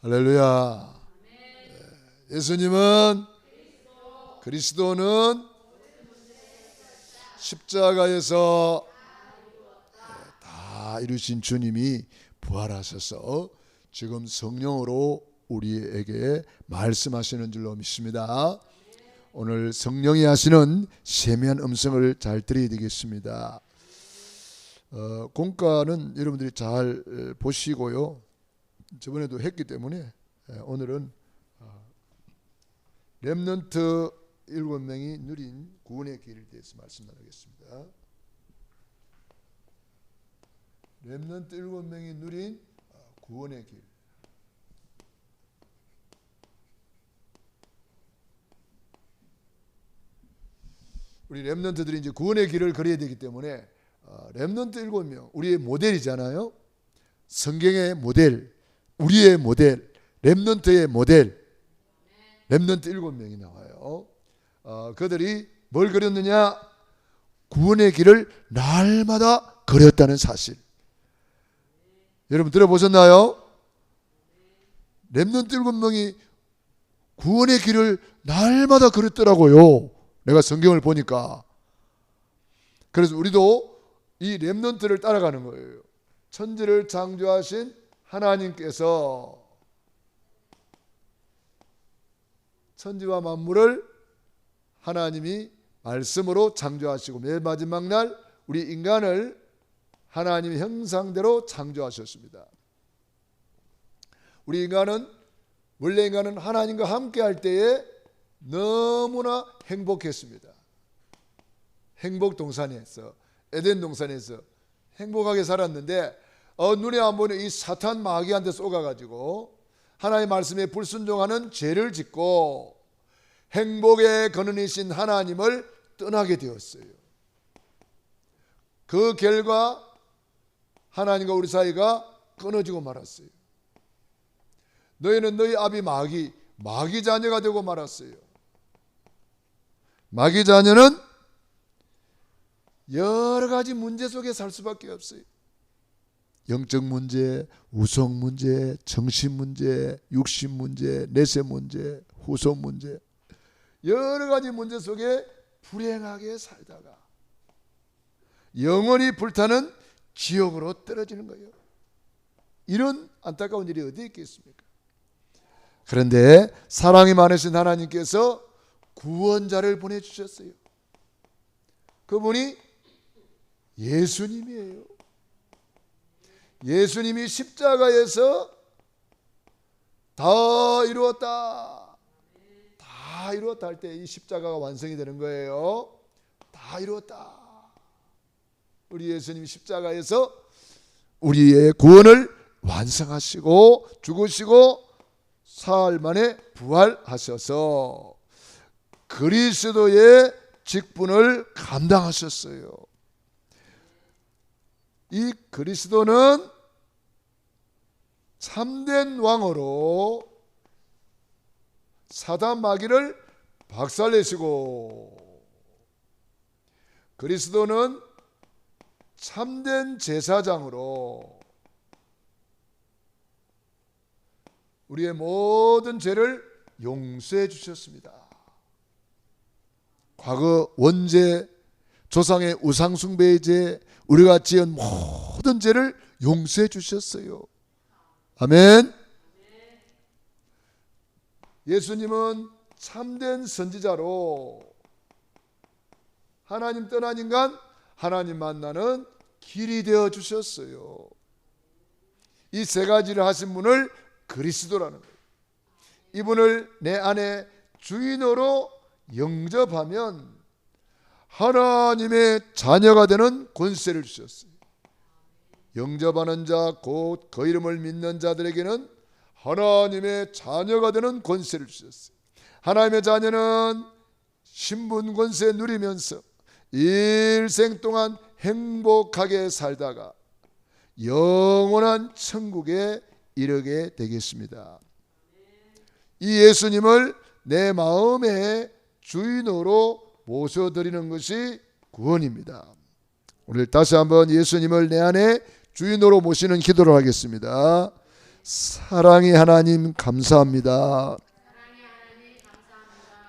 할렐루야. 예수님은 그리스도는 십자가에서 다 이루신 주님이 부활하셔서 지금 성령으로 우리에게 말씀하시는 줄로 믿습니다. 오늘 성령이 하시는 세미한 음성을 잘 들어야 되겠습니다. 공과는 여러분들이 잘 보시고요. 저번에도 했기 때문에 오늘은 렘넌트 7명이 누린 구원의 길에 대해서 말씀 나누겠습니다. 렘넌트 7명이 누린 구원의 길. 우리 렘넌트들이 이제 구원의 길을 걸어야 되기 때문에 렘넌트 7명, 우리의 모델이잖아요. 성경의 모델, 우리의 모델, 렘넌트의 모델, 렘넌트 7명이 나와요. 그들이 뭘 걸었느냐? 구원의 길을 날마다 걸었다는 사실. 여러분 들어보셨나요? 렘넌트 7명이 구원의 길을 날마다 걸었더라고요. 내가 성경을 보니까. 그래서 우리도 이 렘넌트를 따라가는 거예요. 천지를 창조하신 하나님께서 천지와 만물을 하나님이 말씀으로 창조하시고 맨 마지막 날 우리 인간을 하나님의 형상대로 창조하셨습니다. 우리 인간은 원래 인간은 하나님과 함께 할 때에 너무나 행복했습니다. 행복 동산에서, 에덴 동산에서 행복하게 살았는데 눈에 안 보이는 이 사탄 마귀한테 쏘가가지고 하나님의 말씀에 불순종하는 죄를 짓고 행복의 근원이신 하나님을 떠나게 되었어요. 그 결과 하나님과 우리 사이가 끊어지고 말았어요. 너희는 너희 아비 마귀 자녀가 되고 말았어요. 마귀 자녀는 여러 가지 문제 속에 살 수밖에 없어요. 영적 문제, 우성 문제, 정신 문제, 육신 문제, 내세 문제, 후속 문제, 여러 가지 문제 속에 불행하게 살다가 영원히 불타는 지옥으로 떨어지는 거예요. 이런 안타까운 일이 어디 있겠습니까? 그런데 사랑이 많으신 하나님께서 구원자를 보내주셨어요. 그분이 예수님이에요. 예수님이 십자가에서 다 이루었다, 다 이루었다 할 때 이 십자가가 완성이 되는 거예요. 다 이루었다. 우리 예수님이 십자가에서 우리의 구원을 완성하시고 죽으시고 사흘 만에 부활하셔서 그리스도의 직분을 감당하셨어요. 이 그리스도는 참된 왕으로 사단 마귀를 박살내시고, 그리스도는 참된 제사장으로 우리의 모든 죄를 용서해 주셨습니다. 과거 원죄, 조상의 우상숭배의 죄, 우리가 지은 모든 죄를 용서해 주셨어요. 아멘. 예수님은 참된 선지자로 하나님 떠난 인간, 하나님 만나는 길이 되어 주셨어요. 이 세 가지를 하신 분을 그리스도라는 거예요. 이분을 내 안에 주인으로 영접하면 하나님의 자녀가 되는 권세를 주셨어요. 영접하는 자, 곧 그 이름을 믿는 자들에게는 하나님의 자녀가 되는 권세를 주셨어요. 하나님의 자녀는 신분 권세 누리면서 일생 동안 행복하게 살다가 영원한 천국에 이르게 되겠습니다. 이 예수님을 내 마음의 주인으로 모셔드리는 것이 구원입니다. 오늘 다시 한번 예수님을 내 안에 주인으로 모시는 기도를 하겠습니다. 사랑의 하나님 감사합니다.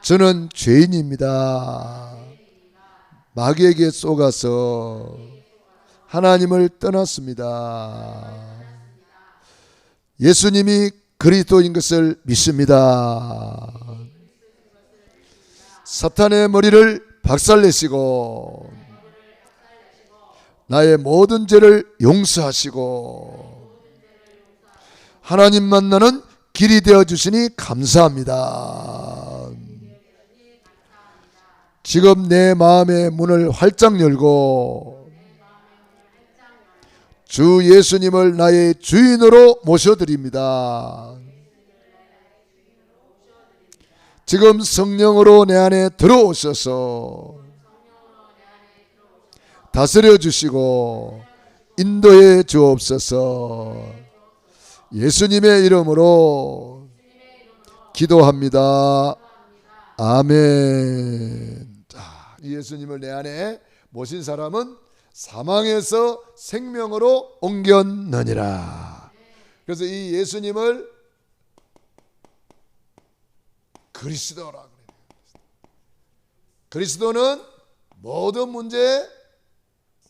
저는 죄인입니다. 마귀에게 속아서 하나님을 떠났습니다. 예수님이 그리스도인 것을 믿습니다. 사탄의 머리를 박살내시고 나의 모든 죄를 용서하시고 하나님 만나는 길이 되어 주시니 감사합니다. 지금 내 마음의 문을 활짝 열고 주 예수님을 나의 주인으로 모셔드립니다. 지금 성령으로 내 안에 들어오셔서 다스려 주시고 인도해 주옵소서. 예수님의 이름으로 기도합니다. 아멘. 자, 예수님을 내 안에 모신 사람은 사망에서 생명으로 옮겼느니라. 그래서 이 예수님을 그리스도라 그래요. 그리스도는 모든 문제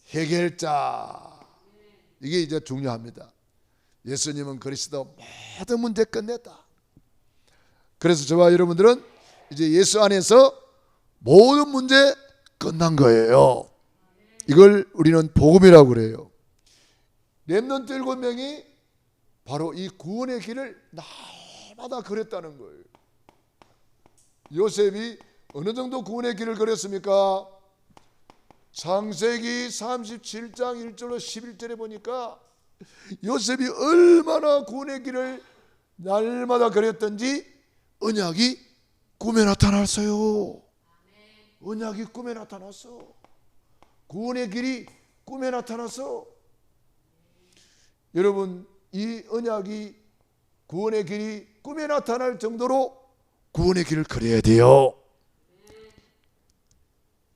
해결자. 이게 이제 중요합니다. 예수님은 그리스도 모든 문제 끝냈다. 그래서 저와 여러분들은 이제 예수 안에서 모든 문제 끝난 거예요. 이걸 우리는 복음이라고 그래요. 렘넌트 7명이 바로 이 구원의 길을 날마다 걸었다는 거예요. 요셉이 어느 정도 구원의 길을 걸었습니까? 창세기 37장 1절로 11절에 보니까 요셉이 얼마나 구원의 길을 날마다 걸었던지 언약이 꿈에 나타났어요. 언약이 꿈에 나타났어. 구원의 길이 꿈에 나타났어. 여러분, 이 언약이 구원의 길이 꿈에 나타날 정도로 구원의 길을 걸어야 돼요.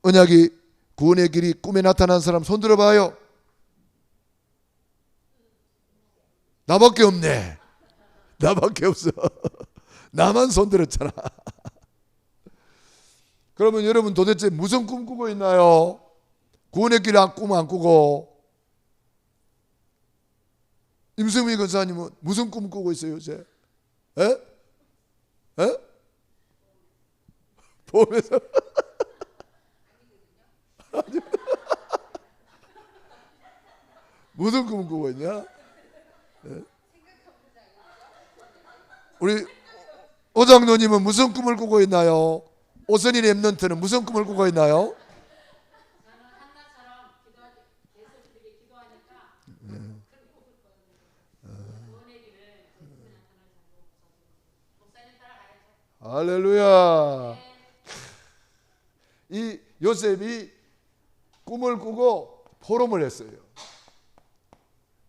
언약이 구원의 길이 꿈에 나타난 사람 손 들어봐요. 나밖에 없네. 나밖에 없어. 나만 손 들었잖아. 그러면 여러분 도대체 무슨 꿈 꾸고 있나요? 구원의 길을 꿈 안 꾸고. 임승미 권사님은 무슨 꿈 꾸고 있어요 요새? 에? 에? 보면서 무슨 꿈 꾸고 있냐? 에? 우리 오장로님은 무슨 꿈을 꾸고 있나요? 오선희 랩런트는 무슨 꿈을 꾸고 있나요? 저는 한나처럼 예수님에게 기도하니까 구원의 길을 목사님 따라가야죠. 할렐루야. 이 요셉이 꿈을 꾸고 포럼을 했어요.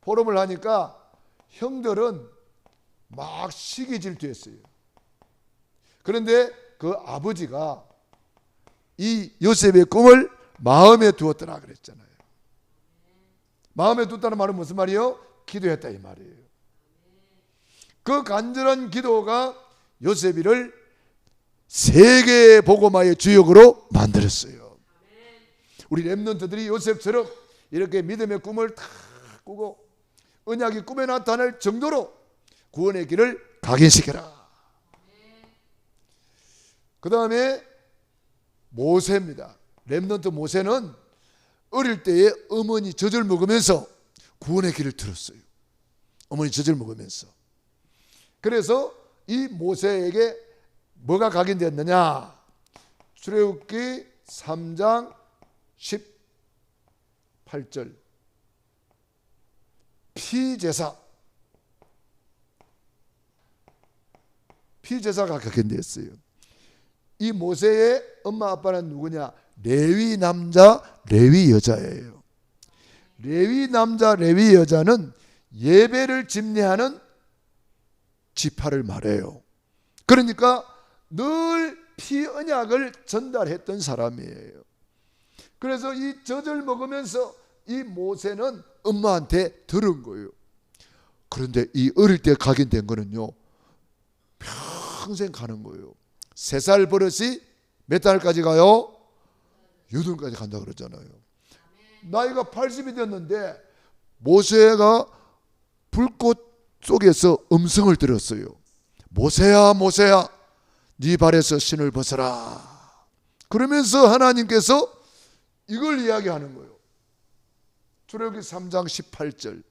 포럼을 하니까 형들은 막 시기 질투했어요. 그런데 그 아버지가 이 요셉의 꿈을 마음에 두었더라 그랬잖아요. 마음에 두었다는 말은 무슨 말이에요? 기도했다 이 말이에요. 그 간절한 기도가 요셉이를 세계 복음화의 주역으로 만들었어요. 우리 렘넌트들이 요셉처럼 이렇게 믿음의 꿈을 다 꾸고 언약이 꿈에 나타날 정도로 구원의 길을 각인시켜라. 그 다음에 모세입니다. 렘넌트 모세는 어릴 때에 어머니 젖을 먹으면서 구원의 길을 들었어요. 어머니 젖을 먹으면서. 그래서 이 모세에게 뭐가 각인되었느냐? 출애굽기 3장 18절 피제사가 각인되었어요. 이 모세의 엄마 아빠는 누구냐? 레위 남자 레위 여자예요. 레위 남자 레위 여자는 예배를 집례하는 지파를 말해요. 그러니까 늘 피 언약을 전달했던 사람이에요. 그래서 이 젖을 먹으면서 이 모세는 엄마한테 들은 거예요. 그런데 이 어릴 때 각인된 거는요, 평생 가는 거예요. 3살 버릇이 몇 달까지 가요? 8달까지 간다 그러잖아요. 나이가 80이 됐는데 모세가 불꽃 속에서 음성을 들었어요. 모세야 모세야 네 발에서 신을 벗어라. 그러면서 하나님께서 이걸 이야기하는 거예요. 출애굽기 3장 18절.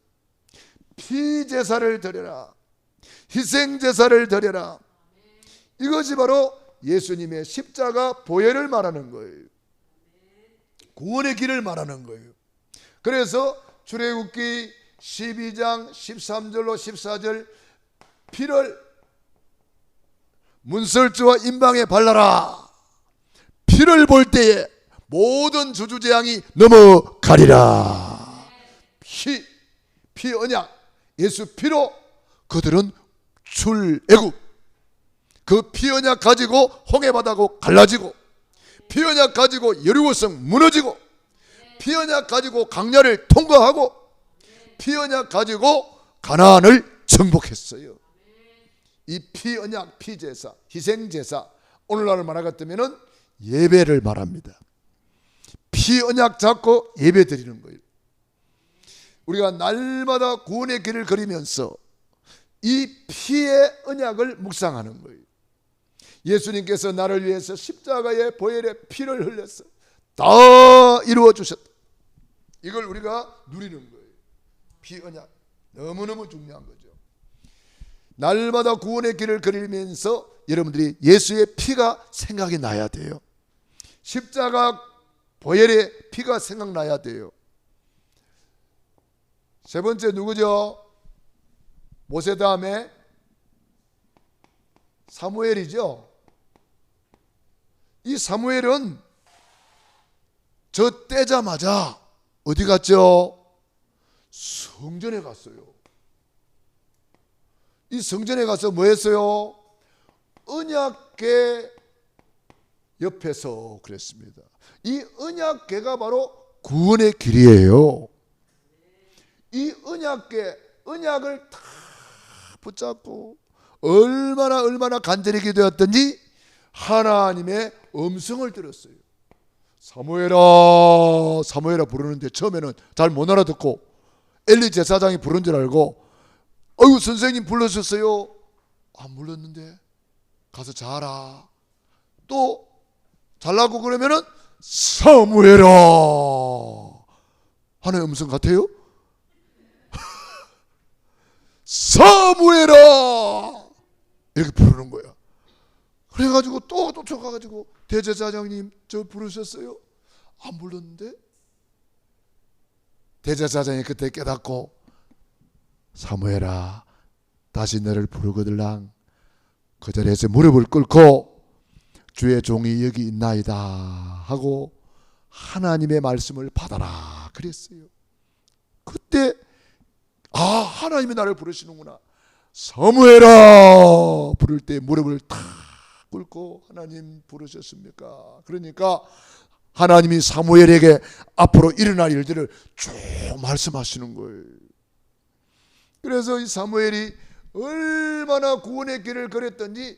피제사를 드려라. 희생제사를 드려라. 이것이 바로 예수님의 십자가 보혈을 말하는 거예요. 구원의 길을 말하는 거예요. 그래서 출애굽기 12장 13절로 14절 피를 문설주와 임방에 발라라. 피를 볼 때에 모든 저주재앙이 넘어가리라. 피 언약, 예수 피로 그들은 출애굽. 그 피 언약 가지고 홍해바다고 갈라지고, 피 언약 가지고 여리고성 무너지고, 피 언약 가지고 강야를 통과하고, 피 언약 가지고 가나안을 정복했어요. 이 피 언약, 피제사, 희생제사, 오늘날 말하 같으면은 예배를 말합니다. 피 언약 잡고 예배 드리는 거예요. 우리가 날마다 구원의 길을 걸으면서 이 피의 언약을 묵상하는 거예요. 예수님께서 나를 위해서 십자가의 보혈의 피를 흘렸어. 다 이루어 주셨다. 이걸 우리가 누리는 거예요. 피 언약 너무너무 중요한 거죠. 날마다 구원의 길을 걸으면서 여러분들이 예수의 피가 생각이 나야 돼요. 십자가 보혈의 피가 생각나야 돼요. 세 번째 누구죠? 모세 다음에 사무엘이죠. 이 사무엘은 저 떼자마자 어디 갔죠? 성전에 갔어요. 이 성전에 가서 뭐 했어요? 언약궤 옆에서 그랬습니다. 이 언약궤가 바로 구원의 길이에요. 이 언약궤, 언약을 다 붙잡고 얼마나 간절히 기도했던지 하나님의 음성을 들었어요. 사무엘아 사무엘아 부르는데 처음에는 잘 못 알아듣고 엘리 제사장이 부른 줄 알고 어유 선생님 불러주셨어요. 안 불렀는데 가서 자라. 또 잘라고 그러면은 사무엘아 하나의 음성 같아요? 사무엘아 이렇게 부르는 거야. 그래가지고 또 쫓아가가지고 대제사장님 저 부르셨어요? 안 불렀는데 대제사장이 그때 깨닫고 사무엘아 다시 너를 부르거들랑 그 자리에서 무릎을 꿇고 주의 종이 여기 있나이다 하고 하나님의 말씀을 받아라 그랬어요. 그때 아 하나님이 나를 부르시는구나. 사무엘아 부를 때 무릎을 탁 꿇고 하나님 부르셨습니까? 그러니까 하나님이 사무엘에게 앞으로 일어날 일들을 쭉 말씀하시는 거예요. 그래서 이 사무엘이 얼마나 구원의 길을 걸었던지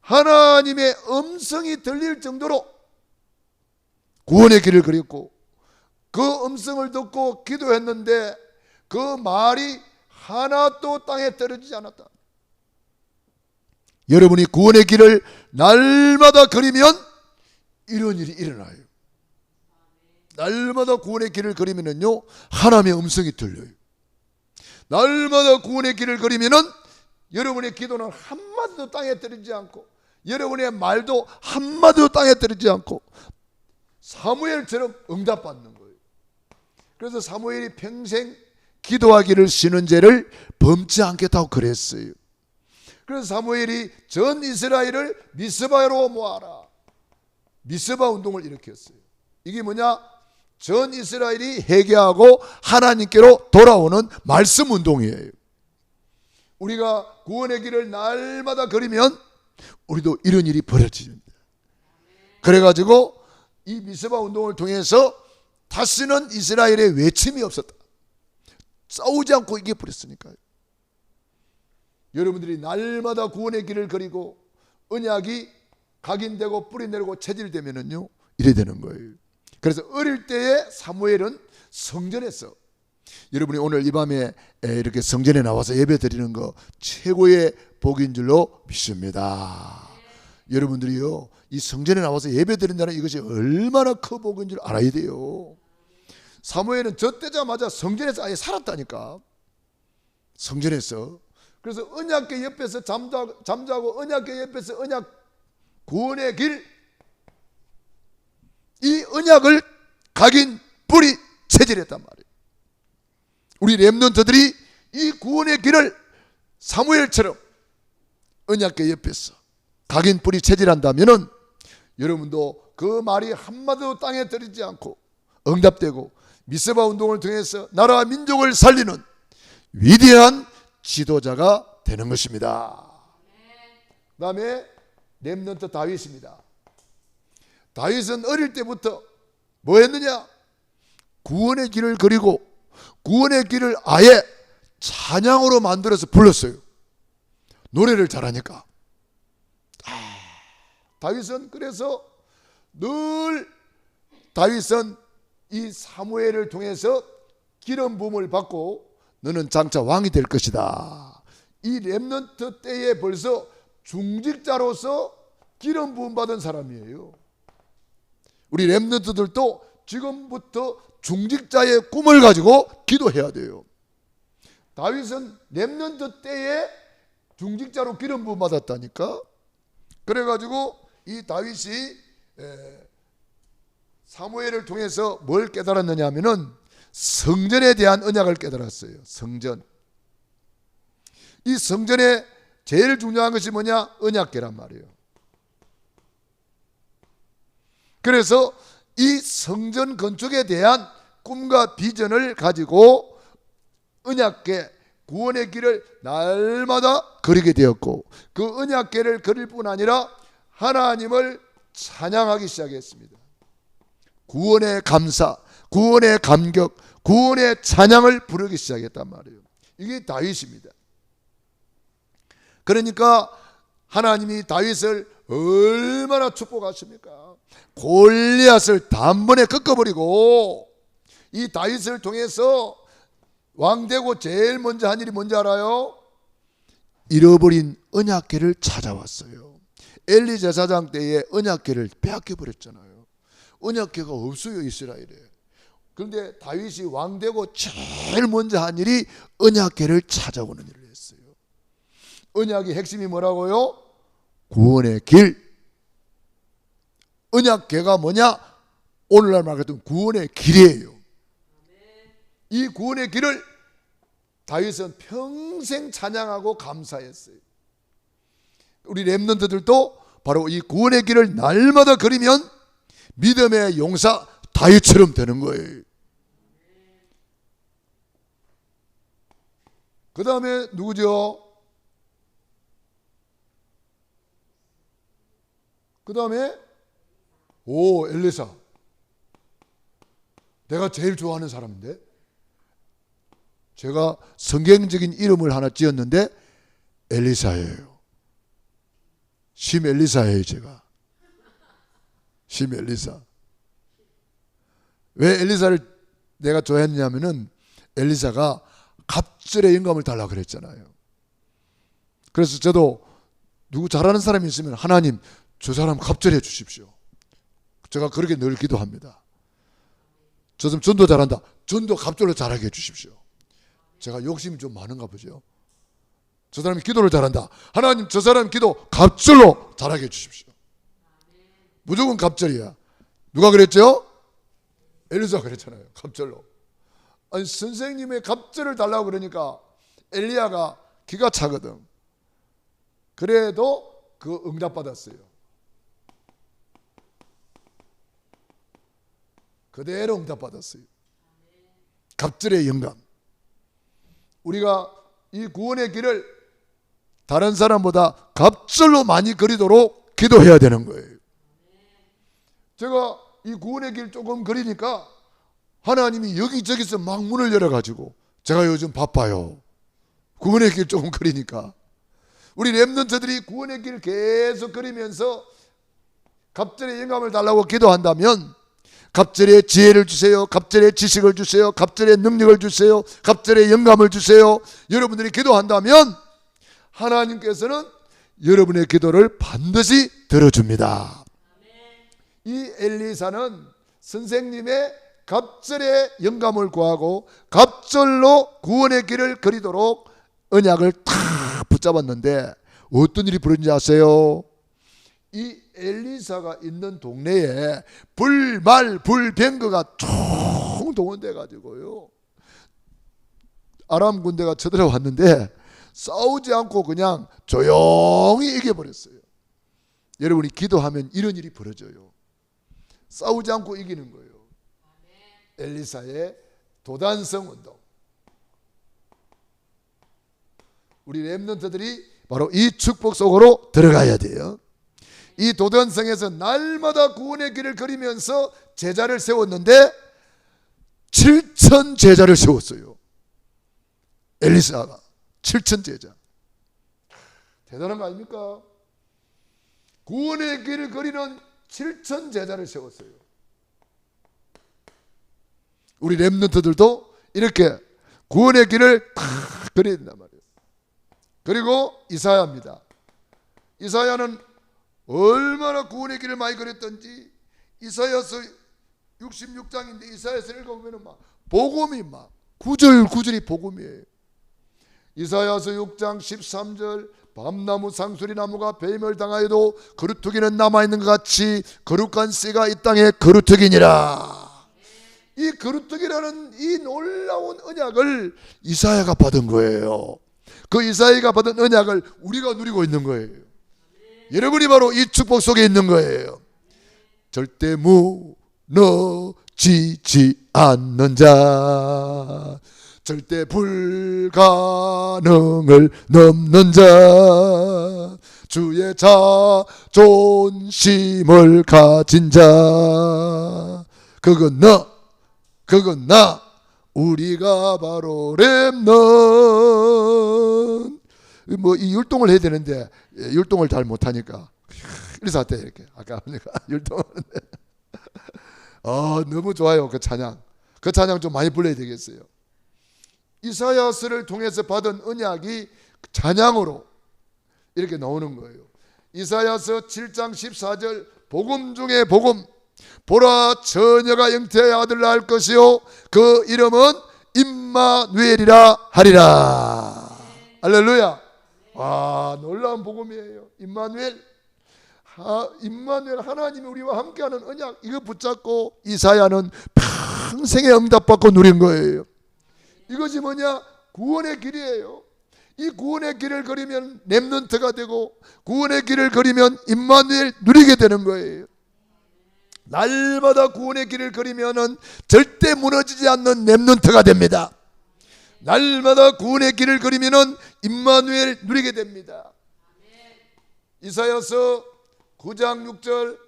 하나님의 음성이 들릴 정도로 구원의 길을 걸었고 그 음성을 듣고 기도했는데 그 말이 하나도 땅에 떨어지지 않았다. 여러분이 구원의 길을 날마다 걸으면 이런 일이 일어나요. 날마다 구원의 길을 걸으면요 하나님의 음성이 들려요. 날마다 구원의 길을 걸으면은 여러분의 기도는 한마디도 땅에 떨어지지 않고 여러분의 말도 한마디도 땅에 떨어지지 않고 사무엘처럼 응답받는 거예요. 그래서 사무엘이 평생 기도하기를 쉬는 죄를 범치 않겠다고 그랬어요. 그래서 사무엘이 전 이스라엘을 미스바로 모아라. 미스바 운동을 일으켰어요. 이게 뭐냐? 전 이스라엘이 회개하고 하나님께로 돌아오는 말씀 운동이에요. 우리가 구원의 길을 날마다 걸으면 우리도 이런 일이 벌어집니다. 그래가지고 이 미스바 운동을 통해서 다시는 이스라엘에 외침이 없었다. 싸우지 않고 이겨버렸으니까요. 여러분들이 날마다 구원의 길을 그리고 언약이 각인되고 뿌리 내리고 체질되면은요 이래 되는 거예요. 그래서 어릴 때에 사무엘은 성전에서, 여러분이 오늘 이 밤에 이렇게 성전에 나와서 예배 드리는 거 최고의 복인 줄로 믿습니다. 여러분들이요 이 성전에 나와서 예배 드린다는 이것이 얼마나 큰 복인 줄 알아야 돼요. 사무엘은 젖되자마자 성전에서 아예 살았다니까. 성전에서. 그래서 언약궤 옆에서 잠자고 언약궤 옆에서 언약 구원의 길, 이 언약을 각인 뿌리 체질했단 말이에요. 우리 렘넌트들이 이 구원의 길을 사무엘처럼 언약궤 옆에서 각인 뿌리 체질한다면은 여러분도 그 말이 한마디도 땅에 떨어지지 않고 응답되고 미스바 운동을 통해서 나라와 민족을 살리는 위대한 지도자가 되는 것입니다. 그 다음에 렘넌트 다윗입니다. 다윗은 어릴 때부터 뭐 했느냐? 구원의 길을 그리고 구원의 길을 아예 찬양으로 만들어서 불렀어요. 노래를 잘하니까. 다윗은 그래서 늘 다윗은 이 사무엘을 통해서 기름 부음을 받고 너는 장차 왕이 될 것이다. 이 렘넌트 때에 벌써 중직자로서 기름 부음 받은 사람이에요. 우리 렘넌트들도 지금부터 중직자의 꿈을 가지고 기도해야 돼요. 다윗은 렘넌트 때에 중직자로 기름 부음 받았다니까. 그래가지고 이 다윗이 사무엘을 통해서 뭘 깨달았느냐 하면은 성전에 대한 언약을 깨달았어요. 성전. 이 성전에 제일 중요한 것이 뭐냐? 언약궤란 말이에요. 그래서 이 성전 건축에 대한 꿈과 비전을 가지고 언약궤 구원의 길을 날마다 그리게 되었고, 그 언약궤를 그릴 뿐 아니라 하나님을 찬양하기 시작했습니다. 구원의 감사, 구원의 감격, 구원의 찬양을 부르기 시작했단 말이에요. 이게 다윗입니다. 그러니까 하나님이 다윗을 얼마나 축복하십니까? 골리앗을 단번에 꺾어버리고 이 다윗을 통해서 왕되고 제일 먼저 한 일이 뭔지 알아요? 잃어버린 언약궤를 찾아왔어요. 엘리 제사장 때에 언약궤를 빼앗겨버렸잖아요. 언약궤가 없어요, 이스라엘에. 그런데 다윗이 왕되고 제일 먼저 한 일이 언약궤를 찾아오는 일을 했어요. 언약의 핵심이 뭐라고요? 구원의 길. 언약궤가 뭐냐? 오늘날 말하던 구원의 길이에요. 이 구원의 길을 다윗은 평생 찬양하고 감사했어요. 우리 렘넌트들도 바로 이 구원의 길을 날마다 그리면 믿음의 용사 다윗처럼 되는 거예요. 그 다음에 누구죠? 그 다음에 엘리사. 내가 제일 좋아하는 사람인데, 제가 성경적인 이름을 하나 지었는데 엘리사예요. 심 엘리사예요. 제가 심 엘리사. 왜 엘리사를 내가 좋아했냐면은 엘리사가 갑절의 영감을 달라고 그랬잖아요. 그래서 저도 누구 잘하는 사람이 있으면 하나님 저 사람 갑절해 주십시오. 제가 그렇게 늘 기도합니다. 저 사람 전도 잘한다. 전도 갑절로 잘하게 해주십시오. 제가 욕심이 좀 많은가 보죠. 저 사람이 기도를 잘한다. 하나님 저 사람 기도 갑절로 잘하게 해주십시오. 무조건 갑절이야. 누가 그랬죠? 엘리사가 그랬잖아요. 갑절로. 아니 선생님의 갑절을 달라고 그러니까 엘리야가 기가 차거든. 그래도 그 응답받았어요. 그대로 응답받았어요. 갑절의 영감. 우리가 이 구원의 길을 다른 사람보다 갑절로 많이 그리도록 기도해야 되는 거예요. 제가 이 구원의 길 조금 그리니까 하나님이 여기저기서 막 문을 열어가지고 제가 요즘 바빠요. 구원의 길 조금 걸으니까. 우리 렘넌트들이 구원의 길을 계속 걸으면서 갑절의 영감을 달라고 기도한다면, 갑절의 지혜를 주세요, 갑절의 지식을 주세요, 갑절의 능력을 주세요, 갑절의 영감을 주세요, 여러분들이 기도한다면 하나님께서는 여러분의 기도를 반드시 들어줍니다. 이 엘리사는 선생님의 갑절의 영감을 구하고 갑절로 구원의 길을 걸이도록 언약을 탁 붙잡았는데 어떤 일이 벌어진지 아세요? 이 엘리사가 있는 동네에 불병거가 총동원돼 가지고요, 아람 군대가 쳐들어왔는데 싸우지 않고 그냥 조용히 이겨버렸어요. 여러분이 기도하면 이런 일이 벌어져요. 싸우지 않고 이기는 거예요. 엘리사의 도단성 운동. 우리 렘넌트들이 바로 이 축복 속으로 들어가야 돼요. 이 도단성에서 날마다 구원의 길을 걸으면서 제자를 세웠는데 7천 제자를 세웠어요. 엘리사가 7천 제자. 대단한 거 아닙니까? 구원의 길을 걸이는 7천 제자를 세웠어요. 우리 렘넌트들도 이렇게 구원의 길을 탁 걸어야 된단 말이에요. 그리고 이사야입니다. 이사야는 얼마나 구원의 길을 많이 걸었던지, 이사야서 66장인데 이사야서 읽어보면 막 복음이 막 구절구절이 복음이에요. 이사야서 6장 13절, 밤나무 상수리나무가 뱀을 당하여도 거루터기는 남아있는 것 같이 거룩한 씨가 이 땅에 거루터기니라. 이 거루터기라는 이 놀라운 언약을 이사야가 받은 거예요. 그 이사야가 받은 언약을 우리가 누리고 있는 거예요. 여러분이 바로 이 축복 속에 있는 거예요. 절대 무너지지 않는 자, 절대 불가능을 넘는 자, 주의 자존심을 가진 자, 그건 나, 우리가 바로 렘넌트. 뭐 이 율동을 해야 되는데 율동을 잘 못하니까 이래서 때 이렇게 아까 율동하는데 너무 좋아요. 그 찬양 좀 많이 불러야 되겠어요. 이사야서를 통해서 받은 언약이 찬양으로 이렇게 나오는 거예요. 이사야서 7장 14절, 복음 중에 복음, 보라 처녀가 잉태의 아들을 낳을 것이요 그 이름은 임마누엘이라 하리라. 할렐루야. 와, 놀라운 복음이에요. 임마누엘, 하나님이 우리와 함께하는 언약, 이거 붙잡고 이사야는 평생에 응답받고 누린 거예요. 이것이 뭐냐? 구원의 길이에요. 이 구원의 길을 걸으면 렘넌트가 되고, 구원의 길을 걸으면 임마누엘 누리게 되는 거예요. 날마다 구원의 길을 걸으면 절대 무너지지 않는 렘넌트가 됩니다. 날마다 구원의 길을 걸으면 임마누엘 누리게 됩니다. 이사야서 9장 6절,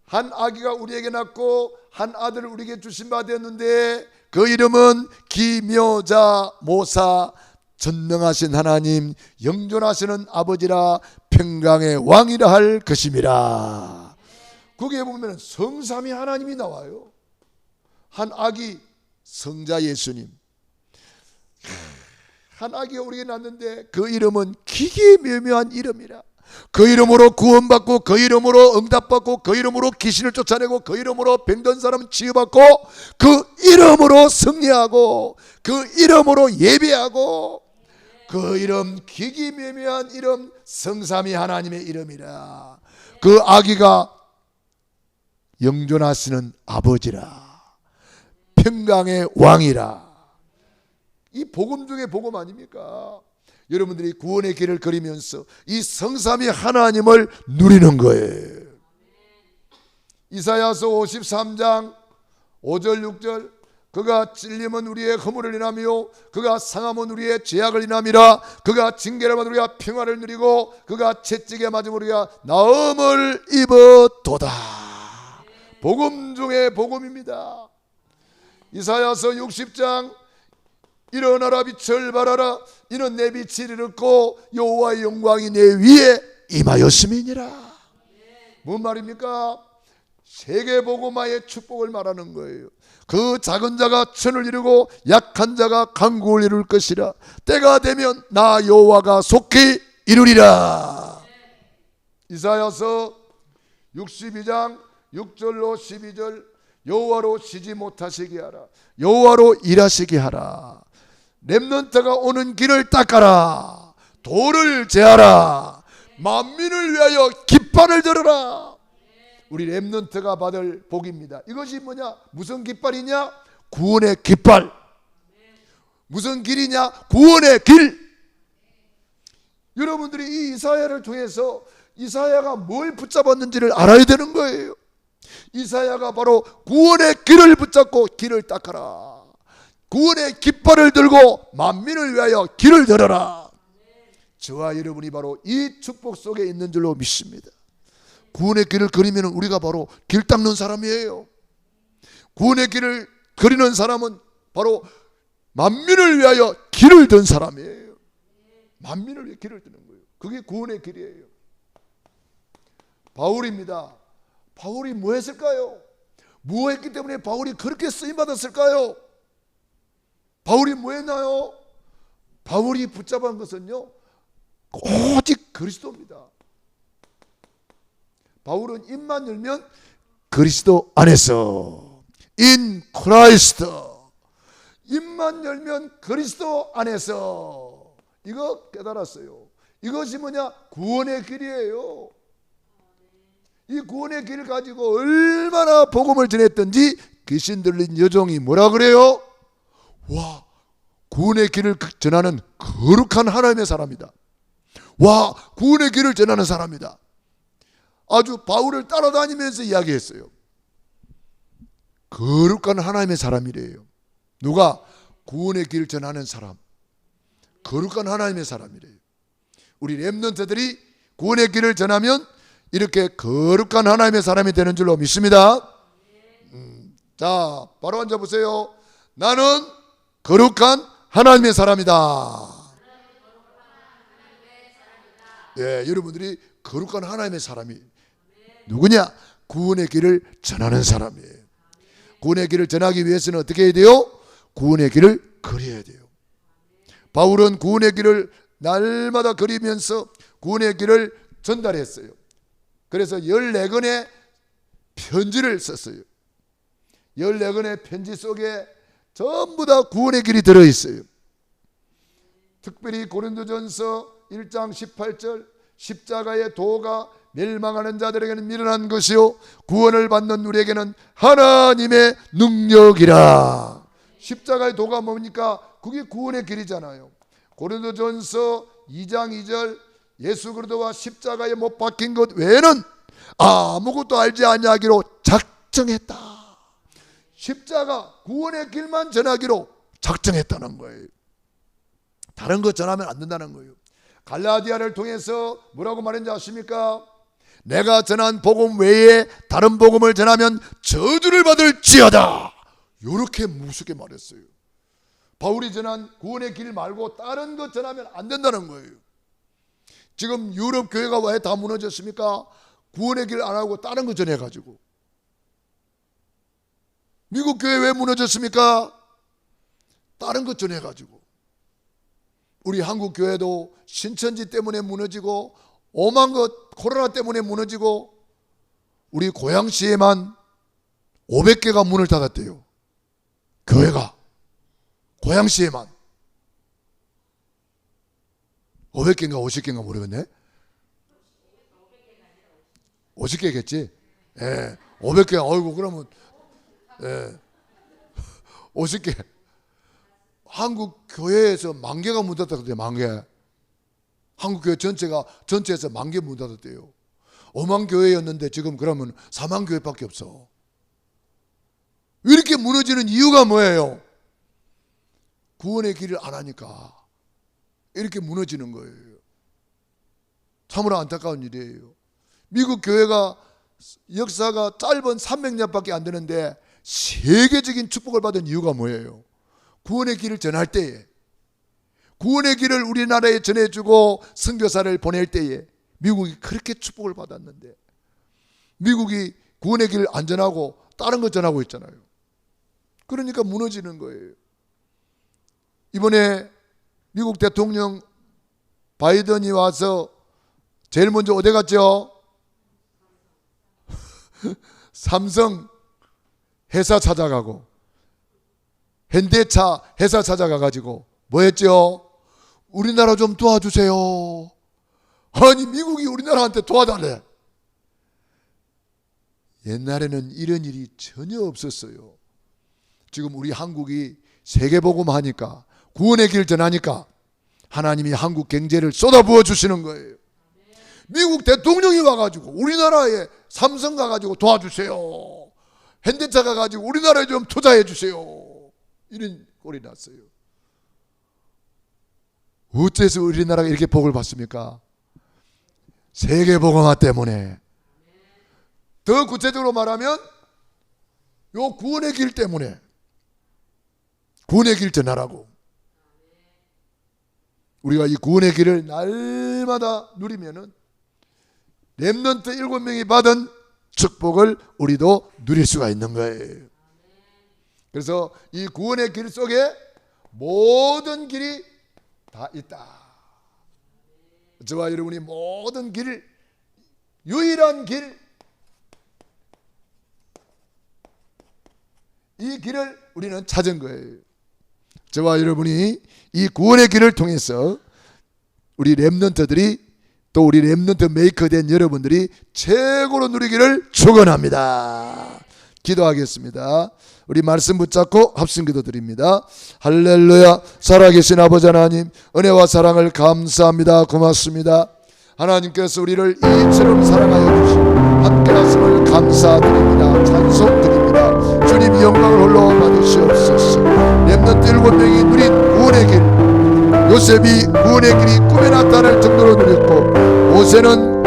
한 아기가 우리에게 낳고 한 아들을 우리에게 주신 바 되었는데 그 이름은 기묘자 모사, 전능하신 하나님, 영존하시는 아버지라, 평강의 왕이라 할 것임이라. 거기에 보면 성삼위 하나님이 나와요. 한 아기, 성자 예수님, 한 아기가 우리에게 낳았는데 그 이름은 기기묘묘한 이름이라. 그 이름으로 구원받고, 그 이름으로 응답받고, 그 이름으로 귀신을 쫓아내고, 그 이름으로 병든 사람 치유받고, 그 이름으로 승리하고, 그 이름으로 예배하고, 그 이름 기기묘묘한 이름 성삼위 하나님의 이름이라. 그 아기가 영존하시는 아버지라, 평강의 왕이라. 이 복음 중에 복음 아닙니까? 여러분들이 구원의 길을 걸으면서 이 성삼위 하나님을 누리는 거예요. 이사야서 53장 5절 6절, 그가 찔림은 우리의 허물을 인하며 그가 상함은 우리의 죄악을 인함이라. 그가 징계를 받아 우리가 평화를 누리고 그가 채찍에 맞음 우리가 나음을 입었도다. 복음 중에 복음입니다. 이사야서 60장 일어나라 빛을 발하라. 이는 내 빛이 이르렀고 여호와의 영광이 내 위에 임하였음이니라. 뭔 말입니까? 세계복음화의 축복을 말하는 거예요. 그 작은 자가 천을 이루고 약한 자가 강국을 이룰 것이라. 때가 되면 나 여호와가 속히 이루리라. 이사야서 62장 6절로 12절. 여호와로 쉬지 못하시게 하라. 여호와로 일하시게 하라. 렘넌트가 오는 길을 닦아라. 돌을 제하라. 만민을 위하여 깃발을 들어라. 우리 렘넌트가 받을 복입니다. 이것이 뭐냐? 무슨 깃발이냐? 구원의 깃발. 무슨 길이냐? 구원의 길. 여러분들이 이 이사야를 통해서 이사야가 뭘 붙잡았는지를 알아야 되는 거예요. 이사야가 바로 구원의 길을 붙잡고 길을 닦아라. 구원의 깃발을 들고 만민을 위하여 길을 들어라. 저와 여러분이 바로 이 축복 속에 있는 줄로 믿습니다. 구원의 길을 그리면 우리가 바로 길 닦는 사람이에요. 구원의 길을 그리는 사람은 바로 만민을 위하여 길을 든 사람이에요. 만민을 위해 길을 드는 거예요. 그게 구원의 길이에요. 바울입니다. 바울이 뭐 했을까요? 뭐 했기 때문에 바울이 그렇게 쓰임받았을까요? 바울이 뭐 했나요? 바울이 붙잡은 것은요, 오직 그리스도입니다. 바울은 입만 열면 그리스도 안에서, in Christ. 입만 열면 그리스도 안에서. 이거 깨달았어요. 이것이 뭐냐? 구원의 길이에요. 이 구원의 길을 가지고 얼마나 복음을 전했던지 귀신 들린 여종이 뭐라 그래요? 와, 구원의 길을 전하는 거룩한 하나님의 사람이다. 와, 구원의 길을 전하는 사람이다. 아주 바울을 따라다니면서 이야기했어요. 거룩한 하나님의 사람이래요. 누가? 구원의 길을 전하는 사람. 거룩한 하나님의 사람이래요. 우리 렘넌트들이 구원의 길을 전하면 이렇게 거룩한 하나님의 사람이 되는 줄로 믿습니다. 자, 바로 앉아보세요. 나는 거룩한 하나님의 사람이다. 예, 여러분들이 거룩한 하나님의 사람이 누구냐? 구원의 길을 전하는 사람이에요. 구원의 길을 전하기 위해서는 어떻게 해야 돼요? 구원의 길을 그려야 돼요. 바울은 구원의 길을 날마다 그리면서 구원의 길을 전달했어요. 그래서 14권의 편지를 썼어요. 14권의 편지 속에 전부 다 구원의 길이 들어있어요. 특별히 고린도전서 1장 18절, 십자가의 도가 멸망하는 자들에게는 미련한 것이요 구원을 받는 우리에게는 하나님의 능력이라. 십자가의 도가 뭡니까? 그게 구원의 길이잖아요. 고린도전서 2장 2절, 예수 그리스도와 십자가에 못 박힌 것 외에는 아무것도 알지 아니하기로 작정했다. 십자가 구원의 길만 전하기로 작정했다는 거예요. 다른 것 전하면 안 된다는 거예요. 갈라디아를 통해서 뭐라고 말했는지 아십니까? 내가 전한 복음 외에 다른 복음을 전하면 저주를 받을지어다. 이렇게 무섭게 말했어요. 바울이 전한 구원의 길 말고 다른 것 전하면 안 된다는 거예요. 지금 유럽 교회가 왜 다 무너졌습니까? 구원의 길 안 하고 다른 거 전해가지고. 미국 교회 왜 무너졌습니까? 다른 것 전해가지고. 우리 한국 교회도 신천지 때문에 무너지고 오만 것 코로나 때문에 무너지고 우리 고양시에만 500개가 문을 닫았대요. 교회가 고양시에만 500개인가 50개인가 모르겠네. 50개겠지? 예. 500개. 어이구 그러면 예. 50개. 한국 교회에서 10,000개가 문 닫았대요. 10,000개. 한국 교회 전체에서 10,000개 문 닫았대요. 5만 교회였는데 지금 그러면 4만 교회밖에 없어. 이렇게 무너지는 이유가 뭐예요? 구원의 길을 안 하니까 이렇게 무너지는 거예요. 참으로 안타까운 일이에요. 미국 교회가 역사가 짧은 300년밖에 안 되는데 세계적인 축복을 받은 이유가 뭐예요? 구원의 길을 전할 때에, 구원의 길을 우리나라에 전해주고 선교사를 보낼 때에 미국이 그렇게 축복을 받았는데, 미국이 구원의 길을 안 전하고 다른 거 전하고 있잖아요. 그러니까 무너지는 거예요. 이번에 미국 대통령 바이든이 와서 제일 먼저 어디 갔죠? 삼성 회사 찾아가고 현대차 회사 찾아가가지고 뭐 했죠? 우리나라 좀 도와주세요. 아니 미국이 우리나라한테 도와달래. 옛날에는 이런 일이 전혀 없었어요. 지금 우리 한국이 세계복음 하니까, 구원의 길 전하니까 하나님이 한국 경제를 쏟아부어 주시는 거예요. 미국 대통령이 와가지고 우리나라에 삼성 가가지고 도와주세요. 현대차 가가지고 우리나라에 좀 투자해 주세요. 이런 꼴이 났어요. 어째서 우리나라가 이렇게 복을 받습니까? 세계복음화 때문에. 더 구체적으로 말하면 요 구원의 길 때문에, 구원의 길 전하라고. 우리가 이 구원의 길을 날마다 누리면은 렘넌트 7명이 받은 축복을 우리도 누릴 수가 있는 거예요. 그래서 이 구원의 길 속에 모든 길이 다 있다. 저와 여러분이 모든 길, 유일한 길, 이 길을 우리는 찾은 거예요. 저와 여러분이 이 구원의 길을 통해서 우리 렘넌트들이, 또 우리 렘넌트 메이커 된 여러분들이 최고로 누리기를 축원합니다. 기도하겠습니다. 우리 말씀 붙잡고 합심 기도 드립니다. 할렐루야. 살아계신 아버지 하나님, 은혜와 사랑을 감사합니다. 고맙습니다. 하나님께서 우리를 이처럼 사랑하여 주시고 함께 하심을 감사드립니다. 찬송드립니다. 주님 영광을 홀로 받으시옵소서. 렘넌트 7명이 누린 구원의 길, 요셉이 구원의 길이 꿈에 나타날 정도로 누렸고, 모세는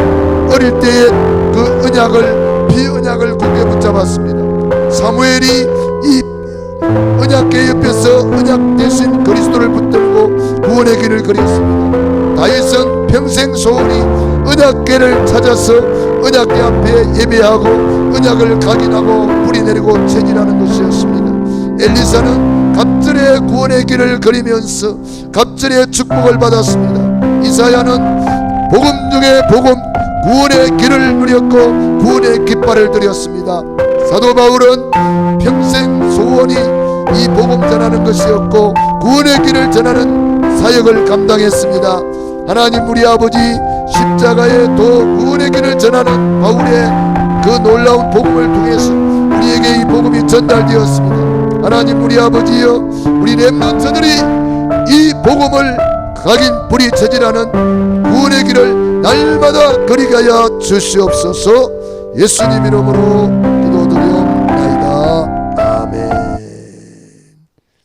어릴 때에 그 언약을, 비언약을 굳게 붙잡았습니다. 사무엘이 이 언약궤 옆에서 언약 대신 그리스도를 붙들고 구원의 길을 걸었습니다. 다윗은 평생 소원이 언약궤를 찾아서 언약궤 앞에 예배하고 언약을 각인하고 뿌리 내리고 체질하는 것이었습니다. 엘리사는 갑절의 구원의 길을 걸으면서 갑절의 축복을 받았습니다. 이사야는 복음 중에 복음, 구원의 길을 누렸고 구원의 깃발을 들였습니다. 사도 바울은 평생 소원이 이 복음 전하는 것이었고 구원의 길을 전하는 사역을 감당했습니다. 하나님, 우리 아버지 십자가의 도 구원의 길을 전하는 바울의 그 놀라운 복음을 통해서 우리에게 이 복음이 전달되었습니다. 하나님, 우리 아버지여, 우리 렘넌트들이 이 복음을 각인 뿌리 체질하는 구원의 길을 날마다 걸어가야 주시옵소서. 예수님 이름으로